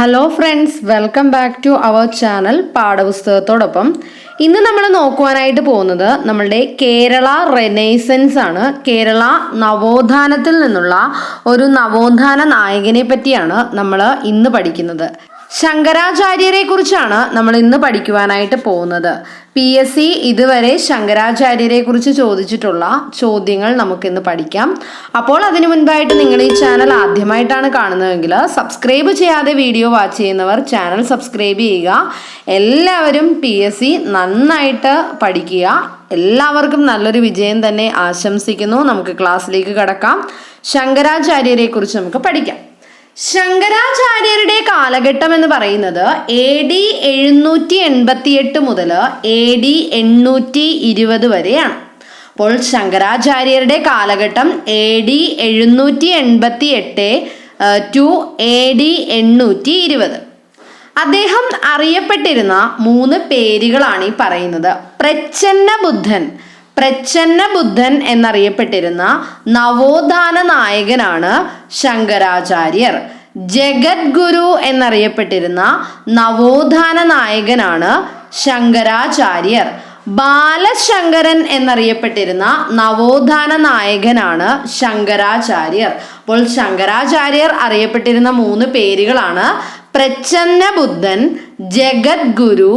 Hello friends, welcome back to our channel പാഠപുസ്തകത്തോടൊപ്പം. ഇന്ന് നമ്മൾ നോക്കുവാനായിട്ട് പോകുന്നത് നമ്മളുടെ കേരള റെനൈസൻസ് ആണ്. കേരള നവോത്ഥാനത്തിൽ നിന്നുള്ള ഒരു നവോത്ഥാന നായകനെ പറ്റിയാണ് നമ്മൾ ഇന്ന് പഠിക്കുന്നത്. ശങ്കരാചാര്യരെ കുറിച്ചാണ് നമ്മൾ ഇന്ന് പഠിക്കുവാനായിട്ട് പോകുന്നത്. PSC ഇതുവരെ ശങ്കരാചാര്യരെ കുറിച്ച് ചോദിച്ചിട്ടുള്ള ചോദ്യങ്ങൾ നമുക്കിന്ന് പഠിക്കാം. അപ്പോൾ അതിനു മുൻപായിട്ട് നിങ്ങൾ ഈ ചാനൽ ആദ്യമായിട്ടാണ് കാണുന്നതെങ്കിൽ സബ്സ്ക്രൈബ് ചെയ്യാതെ വീഡിയോ വാച്ച് ചെയ്യുന്നവർ ചാനൽ സബ്സ്ക്രൈബ് ചെയ്യുക. എല്ലാവരും PSC നന്നായിട്ട് പഠിക്കുക. എല്ലാവർക്കും നല്ലൊരു വിജയം തന്നെ ആശംസിക്കുന്നു. നമുക്ക് ക്ലാസ്സിലേക്ക് കടക്കാം. ശങ്കരാചാര്യരെ കുറിച്ച് നമുക്ക് പഠിക്കാം. ശങ്കരാചാര്യരുടെ കാലഘട്ടം എന്ന് പറയുന്നത് AD 788 മുതൽ AD 820 വരെയാണ്. അപ്പോൾ ശങ്കരാചാര്യരുടെ കാലഘട്ടം AD 788 ടു AD 820. അദ്ദേഹം അറിയപ്പെട്ടിരുന്ന 3 പേരുകളാണ് ഈ പറയുന്നത്. പ്രച്ഛന്ന ബുദ്ധൻ എന്നറിയപ്പെട്ടിരുന്ന നവോത്ഥാന നായകനാണ് ശങ്കരാചാര്യർ. ജഗദ്ഗുരു എന്നറിയപ്പെട്ടിരുന്ന നവോത്ഥാന നായകനാണ് ശങ്കരാചാര്യർ. ബാലശങ്കരൻ എന്നറിയപ്പെട്ടിരുന്ന നവോത്ഥാന നായകനാണ് ശങ്കരാചാര്യർ. അപ്പോൾ ശങ്കരാചാര്യർ അറിയപ്പെട്ടിരുന്ന 3 പേരുകളാണ് പ്രച്ഛന്ന ബുദ്ധൻ, ജഗദ്ഗുരു,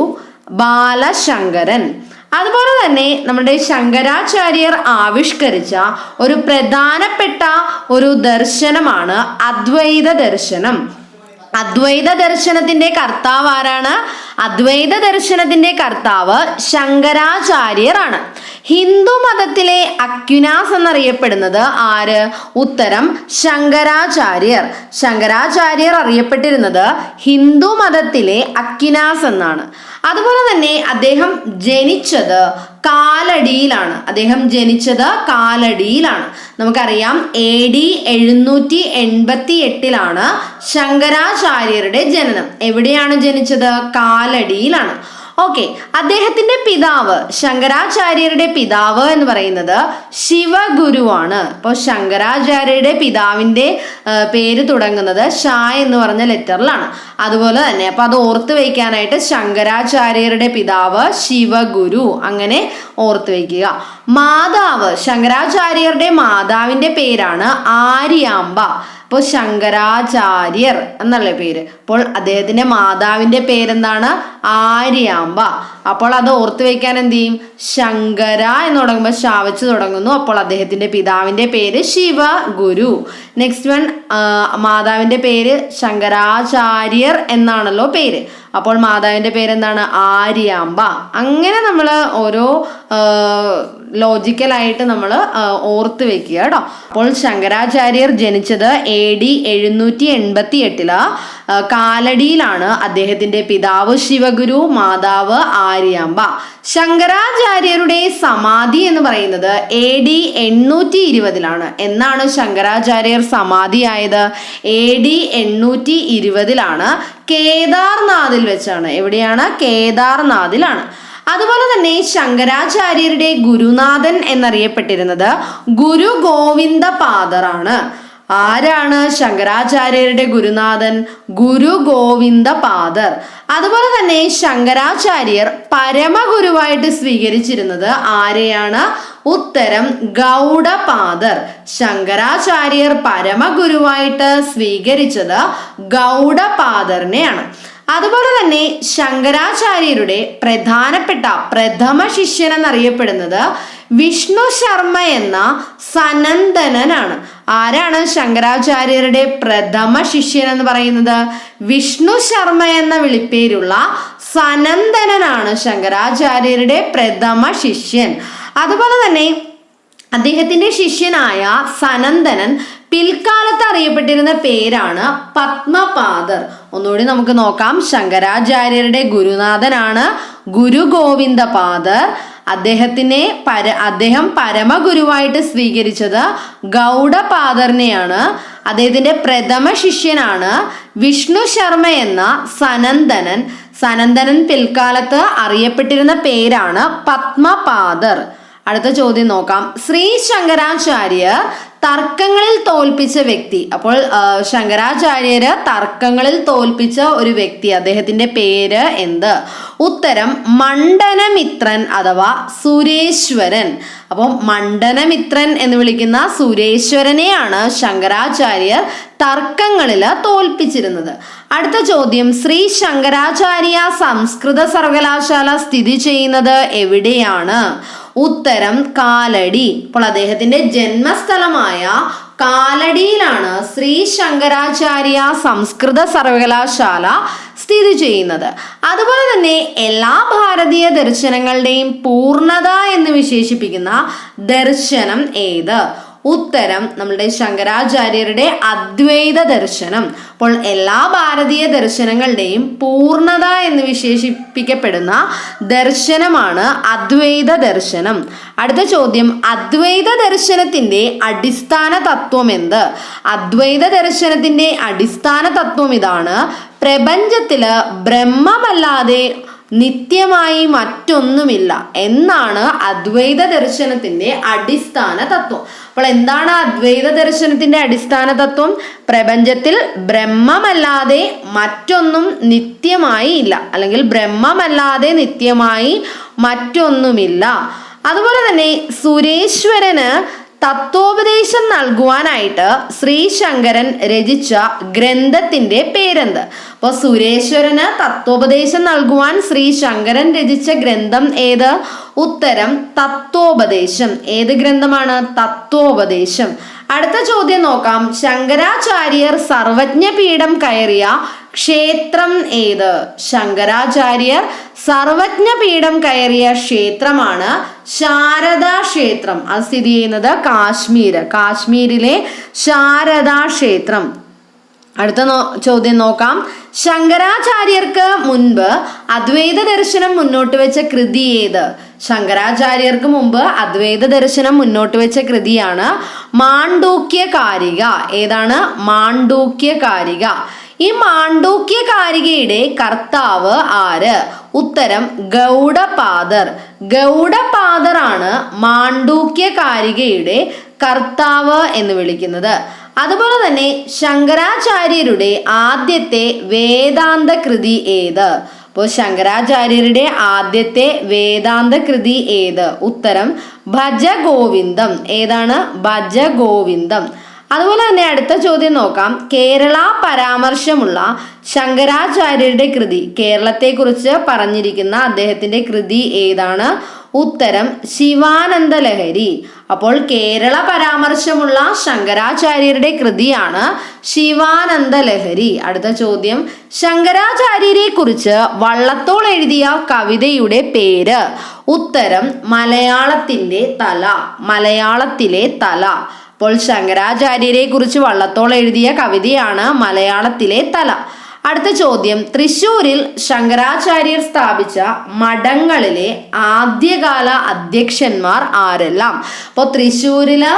ബാലശങ്കരൻ. അതുപോലെ തന്നെ നമ്മുടെ ശങ്കരാചാര്യർ ആവിഷ്കരിച്ച ഒരു പ്രധാനപ്പെട്ട ഒരു ദർശനമാണ് അദ്വൈത ദർശനം. അദ്വൈത ദർശനത്തിന്റെ കർത്താവ് ആരാണ്? അദ്വൈത ദർശനത്തിന്റെ കർത്താവ് ശങ്കരാചാര്യർ ആണ്. ഹിന്ദു മതത്തിലെ അക്യുനാസ് എന്നറിയപ്പെടുന്നത് ആര്? ഉത്തരം ശങ്കരാചാര്യർ. ശങ്കരാചാര്യർ അറിയപ്പെട്ടിരുന്നത് ഹിന്ദു മതത്തിലെ അക്യുനാസ് എന്നാണ്. അതുപോലെ തന്നെ അദ്ദേഹം ജനിച്ചത് കാലടിയിലാണ്. നമുക്കറിയാം AD 788 ശങ്കരാചാര്യരുടെ ജനനം. എവിടെയാണ് ജനിച്ചത്? കാലടിയിലാണ്. ഓക്കെ, അദ്ദേഹത്തിന്റെ പിതാവ്, ശങ്കരാചാര്യരുടെ പിതാവ് എന്ന് പറയുന്നത് ശിവഗുരുവാണ്. അപ്പോൾ ശങ്കരാചാര്യരുടെ പിതാവിന്റെ പേര് തുടങ്ങുന്നത് ഷാ എന്ന് പറഞ്ഞ ലെറ്ററിലാണ്. അതുപോലെ തന്നെ അപ്പൊ അത് ഓർത്ത് വയ്ക്കാനായിട്ട് ശങ്കരാചാര്യരുടെ പിതാവ് ശിവഗുരു, അങ്ങനെ ഓർത്ത് വയ്ക്കുക. മാതാവ്, ശങ്കരാചാര്യരുടെ മാതാവിന്റെ പേരാണ് ആര്യാമ്പ. അപ്പോൾ ശങ്കരാചാര്യർ എന്നുള്ള പേര്. അപ്പോൾ അദ്ദേഹത്തിന്റെ മാതാവിന്റെ പേരെന്താണ്? ആര്യാമ്പ. അപ്പോൾ അത് ഓർത്ത് വെക്കാൻ എന്ത് ചെയ്യും? ശങ്കര എന്ന് തുടങ്ങുമ്പോൾ ഷാ വെച്ച് തുടങ്ങുന്നു. അപ്പോൾ അദ്ദേഹത്തിന്റെ പിതാവിന്റെ പേര് ശിവഗുരു. നെക്സ്റ്റ് വൺ, മാതാവിന്റെ പേര് ശങ്കരാചാര്യർ എന്നാണല്ലോ പേര്. അപ്പോൾ മാതാവിന്റെ പേരെന്താണ്? ആര്യാമ്പ. അങ്ങനെ നമ്മൾ ഓരോ ലോജിക്കലായിട്ട് നമ്മൾ ഓർത്ത് വെക്കുക കേട്ടോ. അപ്പോൾ ശങ്കരാചാര്യർ ജനിച്ചത് AD 788 കാലടിയിലാണ്. അദ്ദേഹത്തിന്റെ പിതാവ് ശിവഗുരു, മാതാവ് ആര്യാമ്പ. ശങ്കരാചാര്യരുടെ സമാധി എന്ന് പറയുന്നത് AD 820 എന്നാണ് ശങ്കരാചാര്യർ സമാധിയായത്? AD 820 കേദാർനാഥിൽ വെച്ചാണ്. എവിടെയാണ്? കേദാർനാഥിലാണ്. അതുപോലെ തന്നെ ശങ്കരാചാര്യരുടെ ഗുരുനാഥൻ എന്നറിയപ്പെട്ടിരുന്നത് ഗുരു ഗോവിന്ദ പാദറാണ്. ആരാണ് ശങ്കരാചാര്യരുടെ ഗുരുനാഥൻ? ഗുരു ഗോവിന്ദ പാദർ. അതുപോലെ തന്നെ ശങ്കരാചാര്യർ പരമഗുരുവായിട്ട് സ്വീകരിച്ചിരുന്നത് ആരെയാണ്? ഉത്തരം ഗൗഡപാദർ. ശങ്കരാചാര്യർ പരമഗുരുവായിട്ട് സ്വീകരിച്ചത് ഗൗഡപാദറിനെയാണ്. അതുപോലെ തന്നെ ശങ്കരാചാര്യരുടെ പ്രധാനപ്പെട്ട പ്രഥമ ശിഷ്യൻ എന്നറിയപ്പെടുന്നത് വിഷ്ണു ശർമ്മ എന്ന സനന്ദനനാണ്. ആരാണ് ശങ്കരാചാര്യരുടെ പ്രഥമ ശിഷ്യൻ എന്ന് പറയുന്നത്? വിഷ്ണു ശർമ്മ എന്ന വിളിപ്പേരുള്ള സനന്ദനനാണ് ശങ്കരാചാര്യരുടെ പ്രഥമ ശിഷ്യൻ. അതുപോലെ തന്നെ അദ്ദേഹത്തിന്റെ ശിഷ്യനായ സനന്ദനൻ പിൽക്കാലത്ത് അറിയപ്പെട്ടിരുന്ന പേരാണ് പത്മപാദർ. ഒന്നുകൂടി നമുക്ക് നോക്കാം. ശങ്കരാചാര്യരുടെ ഗുരുനാഥനാണ് ഗുരു ഗോവിന്ദ പാദർ. അദ്ദേഹം പരമഗുരുവായിട്ട് സ്വീകരിച്ചത് ഗൗഡപാദറിനെയാണ്. അദ്ദേഹത്തിന്റെ പ്രഥമ ശിഷ്യനാണ് വിഷ്ണു ശർമ്മ എന്ന സനന്ദനൻ. പിൽക്കാലത്ത് അറിയപ്പെട്ടിരുന്ന പേരാണ് പത്മപാദർ. അടുത്ത ചോദ്യം നോക്കാം. ശ്രീ ശങ്കരാചാര്യർ തർക്കങ്ങളിൽ തോൽപ്പിച്ച വ്യക്തി. അപ്പോൾ ശങ്കരാചാര്യര് തർക്കങ്ങളിൽ തോൽപ്പിച്ച ഒരു വ്യക്തി, അദ്ദേഹത്തിന്റെ പേര് എന്ത്? ഉത്തരം മണ്ഡനമിത്രൻ അഥവാ സുരേശ്വരൻ. അപ്പോൾ മണ്ഡനമിത്രൻ എന്ന് വിളിക്കുന്ന സുരേശ്വരനെയാണ് ശങ്കരാചാര്യർ തർക്കങ്ങളിൽ തോൽപ്പിച്ചിരുന്നത്. അടുത്ത ചോദ്യം, ശ്രീ ശങ്കരാചാര്യ സംസ്കൃത സർവകലാശാല സ്ഥിതി ചെയ്യുന്നത് എവിടെയാണ്? ഉത്തരം കാലടി. അപ്പോൾ അദ്ദേഹത്തിന്റെ ജന്മസ്ഥലമായ കാലടിയിലാണ് ശ്രീ ശങ്കരാചാര്യ സംസ്കൃത സർവകലാശാല സ്ഥിതി ചെയ്യുന്നത്. അതുപോലെ തന്നെ എല്ലാ ഭാരതീയ ദർശനങ്ങളുടെയും പൂർണ്ണത എന്ന് വിശേഷിപ്പിക്കുന്ന ദർശനം ഏത്? ഉത്തരം നമ്മളുടെ ശങ്കരാചാര്യരുടെ അദ്വൈത ദർശനം. അപ്പോൾ എല്ലാ ഭാരതീയ ദർശനങ്ങളുടെയും പൂർണ്ണത എന്ന് വിശേഷിപ്പിക്കപ്പെടുന്ന ദർശനമാണ് അദ്വൈത ദർശനം. അടുത്ത ചോദ്യം, അദ്വൈത ദർശനത്തിന്റെ അടിസ്ഥാന തത്വം എന്ത്? അദ്വൈത ദർശനത്തിന്റെ അടിസ്ഥാന തത്വം ഇതാണ്: പ്രപഞ്ചത്തില് ബ്രഹ്മമല്ലാതെ നിത്യമായി മറ്റൊന്നുമില്ല എന്നാണ് അദ്വൈത ദർശനത്തിന്റെ അടിസ്ഥാന തത്വം. അപ്പോൾ എന്താണ് അദ്വൈത ദർശനത്തിന്റെ അടിസ്ഥാന തത്വം? പ്രപഞ്ചത്തിൽ ബ്രഹ്മമല്ലാതെ മറ്റൊന്നും നിത്യമായി ഇല്ല, അല്ലെങ്കിൽ ബ്രഹ്മമല്ലാതെ നിത്യമായി മറ്റൊന്നുമില്ല. അതുപോലെ തന്നെ സുരേശ്വരന് തത്വോപദേശം നൽകുവാനായിട്ട് ശ്രീശങ്കരൻ രചിച്ച ഗ്രന്ഥത്തിന്റെ പേരെന്ത്? അപ്പോൾ സുരേശ്വരന് തത്വോപദേശം നൽകുവാൻ ശ്രീശങ്കരൻ രചിച്ച ഗ്രന്ഥം ഏത്? ഉത്തരം തത്വോപദേശം. ഏത് ഗ്രന്ഥമാണ്? തത്വോപദേശം. അടുത്ത ചോദ്യം നോക്കാം. ശങ്കരാചാര്യർ സർവജ്ഞപീഠം കയറിയ ക്ഷേത്രം ഏത്? ശങ്കരാചാര്യർ സർവജ്ഞപീഠം കയറിയ ക്ഷേത്രമാണ് ശാരദാ ക്ഷേത്രം. അത് സ്ഥിതി ചെയ്യുന്നത് കാശ്മീരിലെ ശാരദാ ക്ഷേത്രം. അടുത്ത ചോദ്യം നോക്കാം. ശങ്കരാചാര്യർക്ക് മുൻപ് അദ്വൈത ദർശനം മുന്നോട്ട് വെച്ച കൃതി ഏത്? ശങ്കരാചാര്യർക്ക് മുമ്പ് അദ്വൈത ദർശനം മുന്നോട്ട് വെച്ച കൃതിയാണ് മാണ്ഡൂക്യകാരിക. ഏതാണ്? മാണ്ഡൂക്യകാരിക. ഈ മാണ്ഡൂക്യകാരികയുടെ കർത്താവ് ആര്? ഉത്തരം ഗൗഡപാദർ. ഗൗഡപാദറാണ് മാണ്ഡൂക്യകാരികയുടെ കർത്താവ് എന്ന് വിളിക്കുന്നത്. അതുപോലെ തന്നെ ശങ്കരാചാര്യരുടെ ആദ്യത്തെ വേദാന്ത കൃതി ഏത്? അപ്പോൾ ശങ്കരാചാര്യരുടെ ആദ്യത്തെ വേദാന്ത കൃതി ഏത്? ഉത്തരം ഭജഗോവിന്ദം. ഏതാണ്? ഭജഗോവിന്ദം. അതുപോലെ തന്നെ അടുത്ത ചോദ്യം നോക്കാം. കേരള പരാമർശമുള്ള ശങ്കരാചാര്യരുടെ കൃതി, കേരളത്തെക്കുറിച്ച് പറഞ്ഞിരിക്കുന്ന അദ്ദേഹത്തിന്റെ കൃതി ഏതാണ്? ഉത്തരം ശിവാനന്ദ ലഹരി. അപ്പോൾ കേരള പരാമർശമുള്ള ശങ്കരാചാര്യരുടെ കൃതിയാണ് ശിവാനന്ദ ലഹരി. അടുത്ത ചോദ്യം, ശങ്കരാചാര്യരെ കുറിച്ച് വള്ളത്തോൾ എഴുതിയ കവിതയുടെ പേര്? ഉത്തരം മലയാളത്തിന്റെ തല. മലയാളത്തിലെ തല. അപ്പോൾ ശങ്കരാചാര്യരെ കുറിച്ച് വള്ളത്തോൾ എഴുതിയ കവിതയാണ് മലയാളത്തിലെ തല. അടുത്ത ചോദ്യം, തൃശ്ശൂരിൽ ശങ്കരാചാര്യർ സ്ഥാപിച്ച മഠങ്ങളിലെ ആദ്യകാല അധ്യക്ഷന്മാർ ആരെല്ലാം? അപ്പോൾ തൃശ്ശൂരില്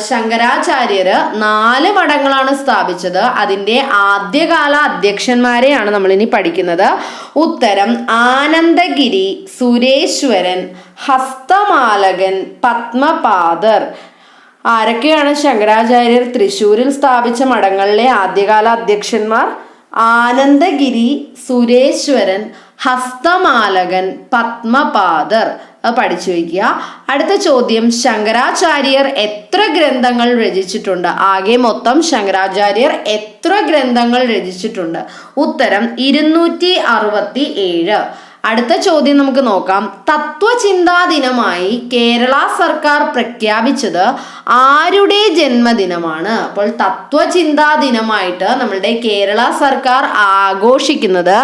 ശങ്കരാചാര്യര് 4 മഠങ്ങളാണ് സ്ഥാപിച്ചത്. അതിന്റെ ആദ്യകാല അധ്യക്ഷന്മാരെയാണ് നമ്മൾ ഇനി പഠിക്കുന്നത്. ഉത്തരം ആനന്ദഗിരി, സുരേശ്വരൻ, ഹസ്തമാലകൻ, പത്മപാദർ. ആരൊക്കെയാണ് ശങ്കരാചാര്യർ തൃശ്ശൂരിൽ സ്ഥാപിച്ച മഠങ്ങളിലെ ആദ്യകാല അധ്യക്ഷന്മാർ? ആനന്ദഗിരി, സുരേശ്വരൻ, ഹസ്തമാലകൻ, പത്മപാദർ. അത് പഠിച്ചു വയ്ക്കുക. അടുത്ത ചോദ്യം, ശങ്കരാചാര്യർ എത്ര ഗ്രന്ഥങ്ങൾ രചിച്ചിട്ടുണ്ട്? ആകെ മൊത്തം ശങ്കരാചാര്യർ എത്ര ഗ്രന്ഥങ്ങൾ രചിച്ചിട്ടുണ്ട്? ഉത്തരം 267. അടുത്ത ചോദ്യം നമുക്ക് നോക്കാം. തത്വചിന്താ ദിനമായി കേരള സർക്കാർ പ്രഖ്യാപിച്ചത് ആരുടെ ജന്മദിനമാണ്? അപ്പോൾ തത്വചിന്താ ദിനമായിട്ട് നമ്മളുടെ കേരള സർക്കാർ ആഘോഷിക്കുന്നത്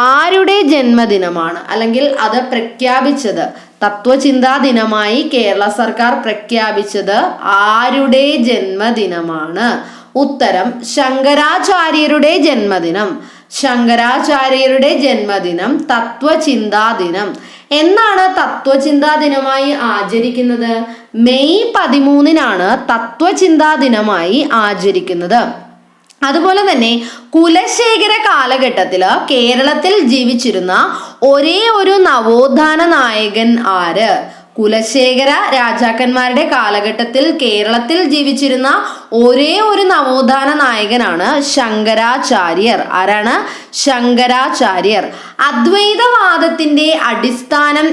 ആരുടെ ജന്മദിനമാണ്? അല്ലെങ്കിൽ അത് പ്രഖ്യാപിച്ചത്, തത്വചിന്താ ദിനമായി കേരള സർക്കാർ പ്രഖ്യാപിച്ചത് ആരുടെ ജന്മദിനമാണ്? ഉത്തരം ശങ്കരാചാര്യരുടെ ജന്മദിനം. ശങ്കരാചാര്യരുടെ ജന്മദിനം തത്വചിന്താ ദിനം. എന്നാണ് തത്വചിന്താ ദിനമായി ആചരിക്കുന്നത്? മെയ് 13-നാണ് തത്വചിന്താ ദിനമായി ആചരിക്കുന്നത്. അതുപോലെ തന്നെ കുലശേഖര കാലഘട്ടത്തില് കേരളത്തിൽ ജീവിച്ചിരുന്ന ഒരേ ഒരു നവോത്ഥാന നായകൻ ആര്? കുലശേഖര രാജാക്കന്മാരുടെ കാലഘട്ടത്തിൽ കേരളത്തിൽ ജീവിച്ചിരുന്ന ഒരേ ഒരു നവോത്ഥാന നായകനാണ് ശങ്കരാചാര്യർ. ആരാണ്? ശങ്കരാചാര്യർ. അദ്വൈതവാദത്തിന്റെ അടിസ്ഥാനം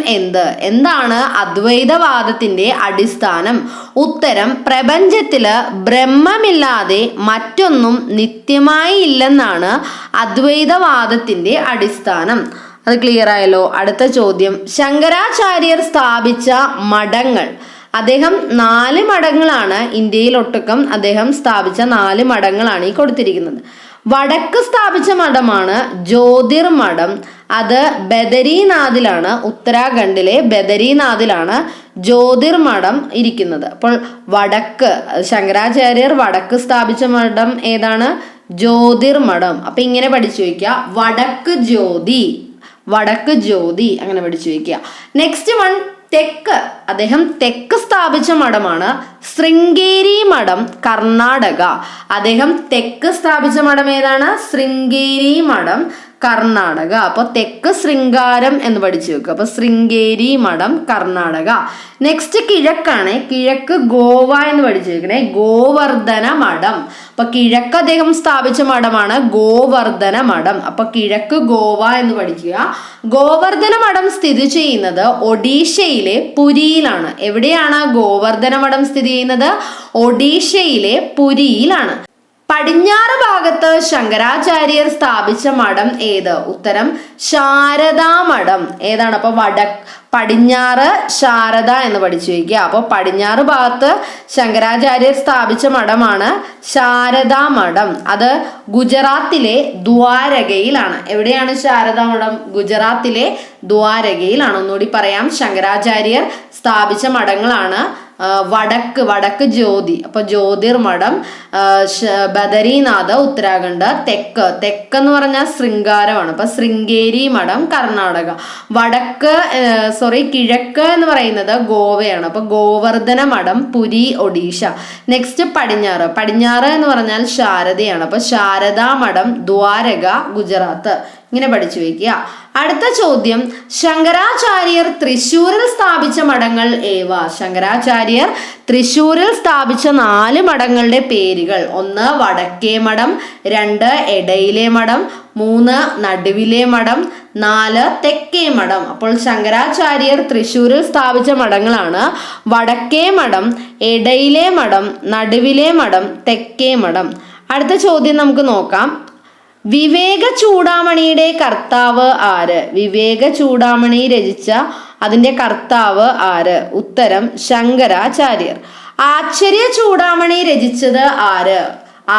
എന്താണ് അദ്വൈതവാദത്തിന്റെ അടിസ്ഥാനം? ഉത്തരം, പ്രപഞ്ചത്തില് ബ്രഹ്മമില്ലാതെ മറ്റൊന്നും നിത്യമായി ഇല്ലെന്നാണ് അദ്വൈതവാദത്തിന്റെ അടിസ്ഥാനം. അത് ക്ലിയർ ആയല്ലോ. അടുത്ത ചോദ്യം, ശങ്കരാചാര്യർ സ്ഥാപിച്ച മഠങ്ങൾ. അദ്ദേഹം 4 മഠങ്ങളാണ് ഇന്ത്യയിൽ ഒട്ടുക്കം അദ്ദേഹം സ്ഥാപിച്ച 4 മഠങ്ങളാണ് ഈ കൊടുത്തിരിക്കുന്നത്. വടക്ക് സ്ഥാപിച്ച മഠമാണ് ജ്യോതിർമഠം. അത് ബദരീനാഥിലാണ്, ഉത്തരാഖണ്ഡിലെ ബദരീനാഥിലാണ് ജ്യോതിർമഠം ഇരിക്കുന്നത്. അപ്പോൾ വടക്ക്, ശങ്കരാചാര്യർ വടക്ക് സ്ഥാപിച്ച മഠം ഏതാണ്? ജ്യോതിർമഠം. അപ്പൊ ഇങ്ങനെ പഠിച്ചു വയ്ക്കുക, വടക്ക് ജ്യോതി, വടക്ക് ജ്യോതി, അങ്ങനെ പഠിച്ചു വയ്ക്കുക. നെക്സ്റ്റ് വൺ, തെക്ക്. അദ്ദേഹം തെക്ക് സ്ഥാപിച്ച മഠമാണ് ശൃംഗേരി മഠം, കർണാടക. അദ്ദേഹം തെക്ക് സ്ഥാപിച്ച മഠം ഏതാണ്? ശൃംഗേരി മഠം, കർണാടക. അപ്പൊ തെക്ക് ശൃംഗാരം എന്ന് പഠിച്ചു വെക്കുക. അപ്പൊ ശൃംഗേരി മഠം, കർണാടക. നെക്സ്റ്റ് കിഴക്കാണ്, കിഴക്ക് ഗോവ എന്ന് പഠിച്ചു വെക്കണേ, ഗോവർദ്ധന മഠം. അപ്പൊ കിഴക്ക് അദ്ദേഹം സ്ഥാപിച്ച മഠമാണ് ഗോവർദ്ധന മഠം. അപ്പൊ കിഴക്ക് ഗോവ എന്ന് പഠിക്കുക. ഗോവർദ്ധന മഠം സ്ഥിതി ചെയ്യുന്നത് ഒഡീഷയിലെ പുരിയിലാണ്. എവിടെയാണ് ഗോവർദ്ധന മഠം സ്ഥിതി ചെയ്യുന്നത്? ഒഡീഷയിലെ പുരിയിലാണ്. പടിഞ്ഞാറ് ഭാഗത്ത് ശങ്കരാചാര്യർ സ്ഥാപിച്ച മഠം ഏത്? ഉത്തരം, ശാരദാ മഠം. ഏതാണ്? അപ്പൊ പടിഞ്ഞാറ് ശാരദ എന്ന് പഠിച്ചു വയ്ക്കുക. അപ്പൊ പടിഞ്ഞാറ് ഭാഗത്ത് ശങ്കരാചാര്യർ സ്ഥാപിച്ച മഠമാണ് ശാരദാ മഠം. അത് ഗുജറാത്തിലെ ദ്വാരകയിലാണ്. എവിടെയാണ് ശാരദാ മഠം? ഗുജറാത്തിലെ ദ്വാരകയിലാണ്. ഒന്നുകൂടി പറയാം, ശങ്കരാചാര്യർ സ്ഥാപിച്ച മഠങ്ങളാണ് വടക്ക് ജ്യോതി, അപ്പൊ ജ്യോതിർമഠം, ബദരീനാഥ് ഉത്തരാഖണ്ഡ്, തെക്ക് എന്ന് പറഞ്ഞാൽ ശൃംഗാരമാണ്. അപ്പൊ ശൃംഗേരി മഠം, കർണാടക. കിഴക്ക് എന്ന് പറയുന്നത് ഗോവയാണ്. അപ്പൊ ഗോവർദ്ധന മഠം, പുരി, ഒഡീഷ. നെക്സ്റ്റ് പടിഞ്ഞാറ് എന്ന് പറഞ്ഞാൽ ശാരദയാണ്. അപ്പൊ ശാരദാ മഠം, ദ്വാരക, ഗുജറാത്ത്. ഇങ്ങനെ പഠിച്ചു വെക്കുക. അടുത്ത ചോദ്യം, ശങ്കരാചാര്യർ തൃശ്ശൂരിൽ സ്ഥാപിച്ച മഠങ്ങൾ ഏവ? ശങ്കരാചാര്യർ തൃശ്ശൂരിൽ സ്ഥാപിച്ച 4 മഠങ്ങളുടെ പേരുകൾ. 1 വടക്കേ മഠം, 2 എടയിലെ മഠം, 3 നടുവിലെ മഠം, 4 തെക്കേ മഠം. അപ്പോൾ ശങ്കരാചാര്യർ തൃശ്ശൂരിൽ സ്ഥാപിച്ച മഠങ്ങളാണ് വടക്കേ മഠം, എടയിലെ മഠം, നടുവിലെ മഠം, തെക്കേ മഠം. അടുത്ത ചോദ്യം നമുക്ക് നോക്കാം. വിവേക ചൂടാമണിയുടെ കർത്താവ് ആര്? വിവേക ചൂടാമണി രചിച്ച അതിന്റെ കർത്താവ് ആര്? ഉത്തരം, ശങ്കരാചാര്യർ. ആശ്ചര്യ ചൂടാമണി രചിച്ചത് ആര്?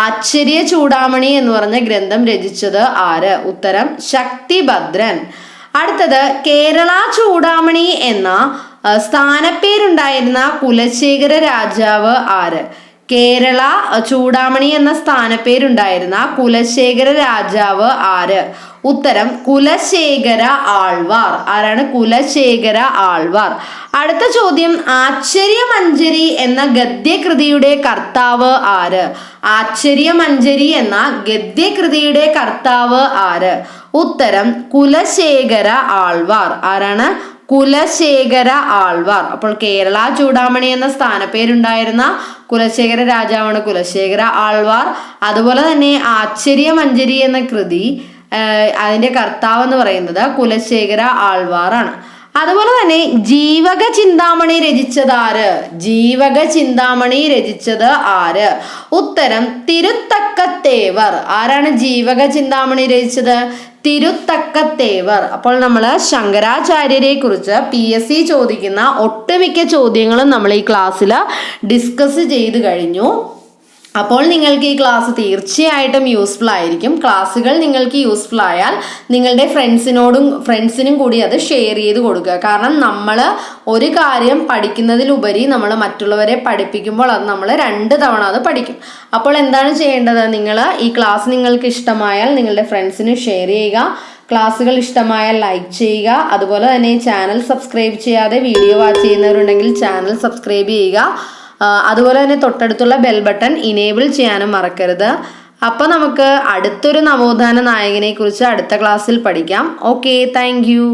ആശ്ചര്യ ചൂടാമണി എന്ന് പറഞ്ഞ ഗ്രന്ഥം രചിച്ചത് ആര്? ഉത്തരം, ശക്തിഭദ്രൻ. അടുത്തത്, കേരള ചൂടാമണി എന്ന സ്ഥാനപ്പേരുണ്ടായിരുന്ന കുലശേഖര രാജാവ് ആര്? കേരള ചൂടാമണി എന്ന സ്ഥാനപ്പേരുണ്ടായിരുന്ന കുലശേഖര രാജാവ് ആര്? ഉത്തരം, കുലശേഖര ആൾവാർ. ആരാണ്? കുലശേഖര ആൾവാർ. അടുത്ത ചോദ്യം, ആശ്ചര്യമഞ്ജരി എന്ന ഗദ്യകൃതിയുടെ കർത്താവ് ആര്? ആശ്ചര്യമഞ്ജരി എന്ന ഗദ്യകൃതിയുടെ കർത്താവ് ആര്? ഉത്തരം, കുലശേഖര ആൾവാർ. ആരാണ്? കുലശേഖര ആൾവാർ. അപ്പോൾ കേരള ചൂടാമണി എന്ന സ്ഥാനപ്പേരുണ്ടായിരുന്ന കുലശേഖര രാജാവാണ് കുലശേഖര ആൾവാർ. അതുപോലെ തന്നെ ആശ്ചര്യമഞ്ജരി എന്ന കൃതി അതിന്റെ കർത്താവ് എന്ന് പറയുന്നത് കുലശേഖര ആൾവാറാണ്. അതുപോലെ തന്നെ ജീവക ചിന്താമണി രചിച്ചത് ആര്? ജീവക ചിന്താമണി രചിച്ചത് ആര്? ഉത്തരം, തിരുത്തക്കത്തേവർ. ആരാണ് ജീവക ചിന്താമണി രചിച്ചത്? തിരുത്തക്കത്തേവർ. അപ്പോൾ നമ്മൾ ശങ്കരാചാര്യരെ കുറിച്ച് PSC ചോദിക്കുന്ന ഒട്ടുമിക്ക ചോദ്യങ്ങളും നമ്മൾ ഈ ക്ലാസ്സിൽ ഡിസ്കസ് ചെയ്ത് കഴിഞ്ഞു. അപ്പോൾ നിങ്ങൾക്ക് ഈ ക്ലാസ് തീർച്ചയായിട്ടും യൂസ്ഫുൾ ആയിരിക്കും. ക്ലാസ്സുകൾ നിങ്ങൾക്ക് യൂസ്ഫുൾ ആയാൽ നിങ്ങളുടെ ഫ്രണ്ട്സിനും കൂടി അത് ഷെയർ ചെയ്ത് കൊടുക്കുക. കാരണം നമ്മൾ ഒരു കാര്യം പഠിക്കുന്നതിലുപരി നമ്മൾ മറ്റുള്ളവരെ പഠിപ്പിക്കുമ്പോൾ അത് നമ്മൾ 2 തവണ അത് പഠിക്കും. അപ്പോൾ എന്താണ് ചെയ്യേണ്ടത്? നിങ്ങൾ ഈ ക്ലാസ് നിങ്ങൾക്ക് ഇഷ്ടമായാൽ നിങ്ങളുടെ ഫ്രണ്ട്സിന് ഷെയർ ചെയ്യുക. ക്ലാസ്സുകൾ ഇഷ്ടമായാൽ ലൈക്ക് ചെയ്യുക. അതുപോലെ തന്നെ ചാനൽ സബ്സ്ക്രൈബ് ചെയ്യാതെ വീഡിയോ വാച്ച് ചെയ്യുന്നവരുണ്ടെങ്കിൽ ചാനൽ സബ്സ്ക്രൈബ് ചെയ്യുക. അതുപോലെ തന്നെ തൊട്ടടുത്തുള്ള ബെൽ ബട്ടൺ ഇനേബിൾ ചെയ്യാനും മറക്കരുത്. അപ്പോൾ നമുക്ക് അടുത്തൊരു നവോത്ഥാന നായകനെ കുറിച്ച് അടുത്ത ക്ലാസ്സിൽ പഠിക്കാം. Okay, thank you.